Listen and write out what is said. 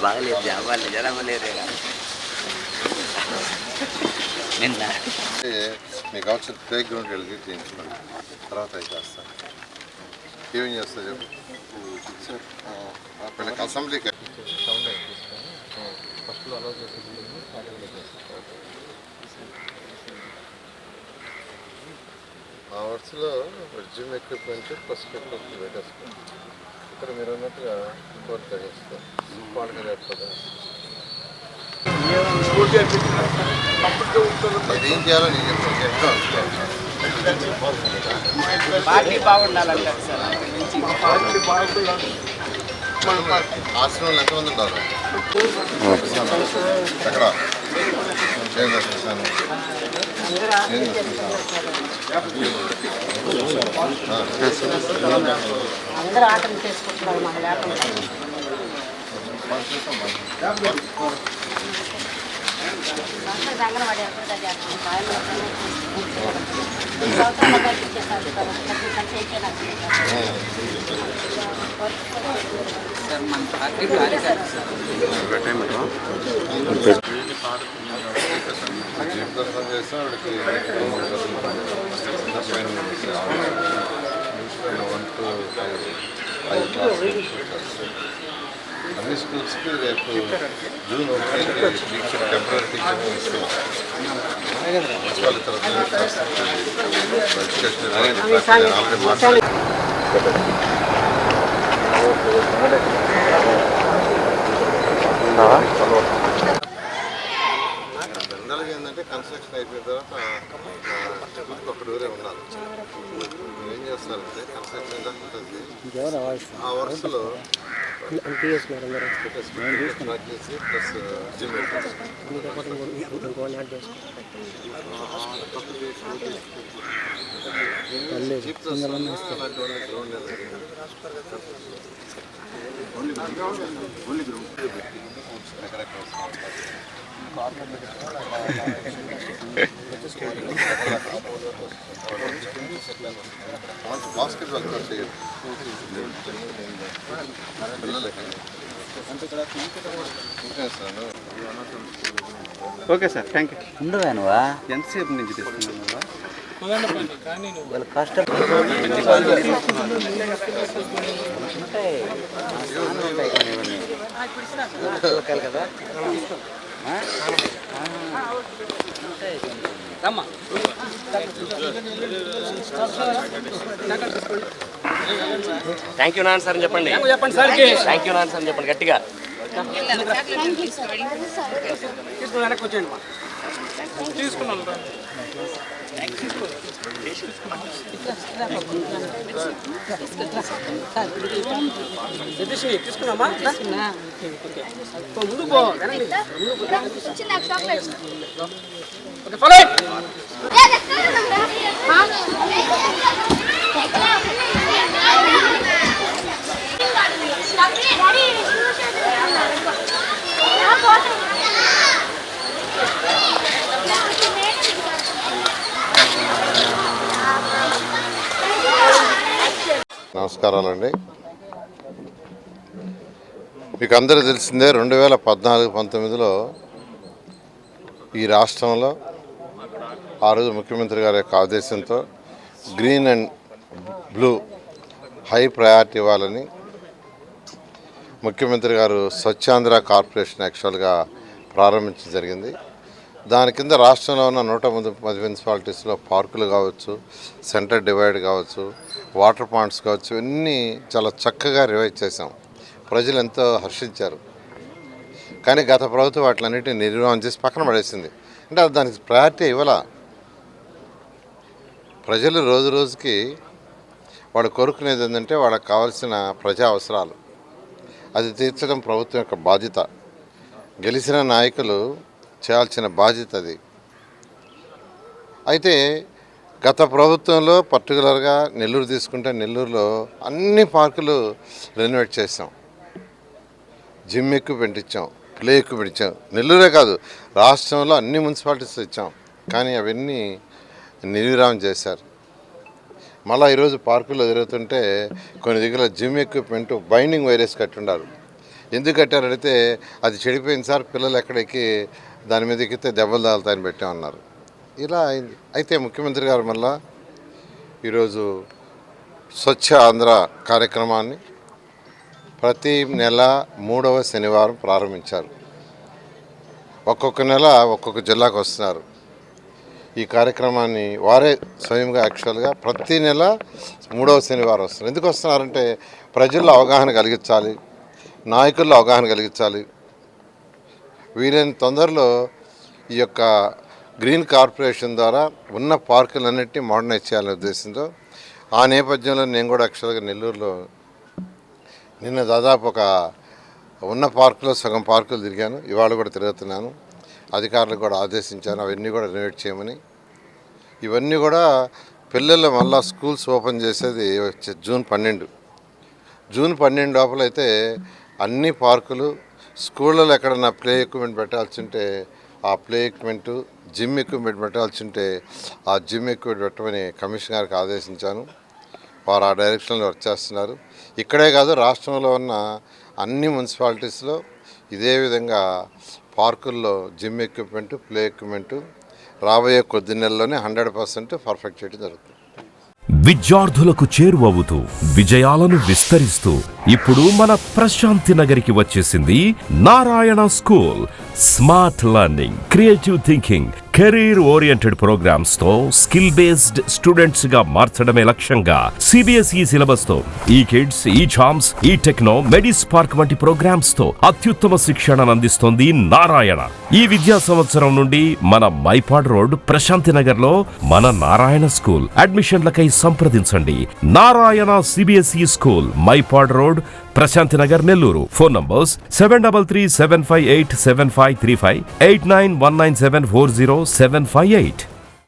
బాగలేదు జాబాలి జరమలేదేగా నిన్న మీకు కావాల్సిన ప్లే గ్రౌండ్ వెళ్ళి చేయించుకోండి తర్వాత అయితే వస్తాను ఏమేం చేస్తా చెప్పు పిల్లకి అసెంబ్లీకి ఫస్ట్లో అలౌ చేసే ఆ వర్స్లో జిమ్ ఎక్విప్మెంట్ ఫస్ట్ ఎక్విప్మెంట్ పెట్టేసుకోండి ఇక్కడ మీరు అన్నట్టుగా కోరిక చేస్తారు పాడగా లేకపోతే ఏం చేయాలో నేను చెప్తాను ఆశ్రమంలో ఎంతమంది ఉంటారు ఎక్కడ అందరూ ఆటలు చేసుకుంటున్నారు మాకు లేకుండా అంగన్వాడీ దర్శనం చేస్తే ఆవిడకి 1 to 5 అన్ని స్కూల్స్కి రేపు జూన్ 1 టీచర్ టెంపరీ టీచర్ జనరల్గా ఏంటంటే కన్స్ట్రక్షన్ అయిపోయిన తర్వాత స్కూల్కి ఒక ఊరే ఉండాలి. ఏం చేస్తారంటే కన్స్ట్రక్షన్ ఉంటుంది ఆ వరుసలో ప్లస్ జిమ్ బాస్కెట్బాల్ కూడా చేయదు పిల్లలకి. Okay sir, thank you. ఉండవేనువా ఎంతసేపు నుంచి తీసుకున్నావా? వాళ్ళ కష్టం కదా. థ్యాంక్ యూ నాన్న సార్ అని చెప్పండి. థ్యాంక్ యూ నాన్న సార్ అని చెప్పండి గట్టిగా. తీసుకున్నాను. తీసుకున్నామా? ముందు పో. నమస్కారాలండి. మీకు అందరూ తెలిసిందే 2014-19లో ఈ రాష్ట్రంలో ఆ రోజు ముఖ్యమంత్రి గారి యొక్క ఆదేశంతో green and blue high priority ఇవ్వాలని ముఖ్యమంత్రి గారు స్వచ్ఛాంధ్ర కార్పొరేషన్ యాక్చువల్గా ప్రారంభించడం జరిగింది. దాని కింద రాష్ట్రంలో ఉన్న 110 మున్సిపాలిటీస్లో పార్కులు కావచ్చు, సెంటర్ డివైడ్ కావచ్చు, వాటర్ పాయింట్స్ కావచ్చు, ఇవన్నీ చాలా చక్కగా రివైజ్ చేసాం. ప్రజలు ఎంతో హర్షించారు. కానీ గత ప్రభుత్వం వాటిలన్నిటిని నిర్వహణ చేసి పక్కన పడేసింది. అంటే అది దానికి ప్రయారిటీ ఇవ్వాల. ప్రజలు రోజు రోజుకి వాడు కోరుకునేది ఏంటంటే వాళ్ళకి కావాల్సిన ప్రజా అవసరాలు, అది తీర్చడం ప్రభుత్వం యొక్క బాధ్యత. గెలిచిన నాయకులు చేయాల్సిన బాధ్యత అది. అయితే గత ప్రభుత్వంలో పర్టికులర్గా నెల్లూరు తీసుకుంటే నెల్లూరులో అన్ని పార్కులు రెనోవేట్ చేసాం, జిమ్ ఎక్విప్మెంట్ ఇచ్చాం, ప్లే ఎక్విప్మెంట్ ఇచ్చాం. నెల్లూరే కాదు, రాష్ట్రంలో అన్ని మున్సిపాలిటీస్ ఇచ్చాం. కానీ అవన్నీ నిర్విరామం చేశారు. మళ్ళీ ఈరోజు పార్కుల్లో తిరుగుతుంటే కొన్ని దగ్గర జిమ్ ఎక్విప్మెంట్ బైండింగ్ వైరస్ కట్టుండారు. ఎందుకు కట్టారంటే అది చెడిపోయింది సార్, పిల్లలు ఎక్కడెక్కి దాని మీద ఎక్కితే దెబ్బలు తాగుతాయని పెట్టామన్నారు. ఇలా అయింది. అయితే ముఖ్యమంత్రి గారు మళ్ళా ఈరోజు స్వచ్ఛ ఆంధ్ర కార్యక్రమాన్ని ప్రతి నెల 3వ శనివారం ప్రారంభించారు. ఒక్కొక్క నెల ఒక్కొక్క జిల్లాకు వస్తున్నారు. ఈ కార్యక్రమాన్ని వారే స్వయంగా యాక్చువల్గా ప్రతి నెల 3వ శనివారం వస్తున్నారు. ఎందుకు వస్తున్నారంటే ప్రజల్లో అవగాహన కలిగించాలి, నాయకుల్లో అవగాహన కలిగించాలి. వీలైన తొందరలో ఈ యొక్క గ్రీన్ కార్పొరేషన్ ద్వారా ఉన్న పార్కులన్నింటినీ మోడర్నైజ్ చేయాలనే ఉద్దేశంతో ఆ నేపథ్యంలో నేను కూడా యాక్చువల్గా నెల్లూరులో నిన్న దాదాపు ఒక ఉన్న పార్కులో సగం పార్కులు తిరిగాను. ఇవాళ కూడా తిరుగుతున్నాను. అధికారులకు కూడా ఆదేశించాను అవన్నీ కూడా రెనోవేట్ చేయమని. ఇవన్నీ కూడా పిల్లలు మళ్ళీ స్కూల్స్ ఓపెన్ చేసేది జూన్ 12. జూన్ 12 లోపల అయితే అన్ని పార్కులు, స్కూళ్ళలో ఎక్కడన్నా ప్లే ఎక్విప్మెంట్ పెట్టాల్సి ఉంటే ఆ ప్లే ఎక్విప్మెంటు, జిమ్ ఎక్విప్మెంట్ పెట్టాల్సి ఉంటే ఆ జిమ్ ఎక్విప్మెంట్ పెట్టమని కమిషనర్ గారికి ఆదేశించాను. వారు ఆ డైరెక్షన్లో వర్క్ చేస్తున్నారు. ఇక్కడే కాదు, రాష్ట్రంలో ఉన్న అన్ని మున్సిపాలిటీస్లో ఇదే విధంగా పార్కుల్లో జిమ్ ఎక్విప్మెంటు, ప్లే ఎక్విప్మెంటు రాబోయే కొద్ది నెలల్లోనే 100% పర్ఫెక్ట్ చేయడం జరుగుతుంది. విద్యార్థులకు చేరువవుతూ విజయాలను విస్తరిస్తూ ఇప్పుడు మన ప్రశాంతి నగరికి వచ్చేసింది Narayana school. Smart learning, creative thinking, career oriented programmes తో స్కిల్ బేస్డ్ స్టూడెంట్స్ గా మార్చడమే లక్ష్యంగా సిబిఎస్ఈ సిలబస్ తో ఈ కిడ్స్, ఈ చామ్స్, ఈ టెక్నో, మెడిస్ పార్క్ వంటి ప్రోగ్రామ్స్ తో అత్యుత్తమ శిక్షణను అందిస్తోంది నారాయణ. ఈ విద్యా సంవత్సరం నుండి మన మైపాడ్ రోడ్ ప్రశాంతి నగర్ లో మన నారాయణ స్కూల్. అడ్మిషన్లకై సంప్రదించండి. Narayana CBSE school, Mypadu road, Prashanti Nagar, Nellore. Phone numbers 7337587535, 8919740758.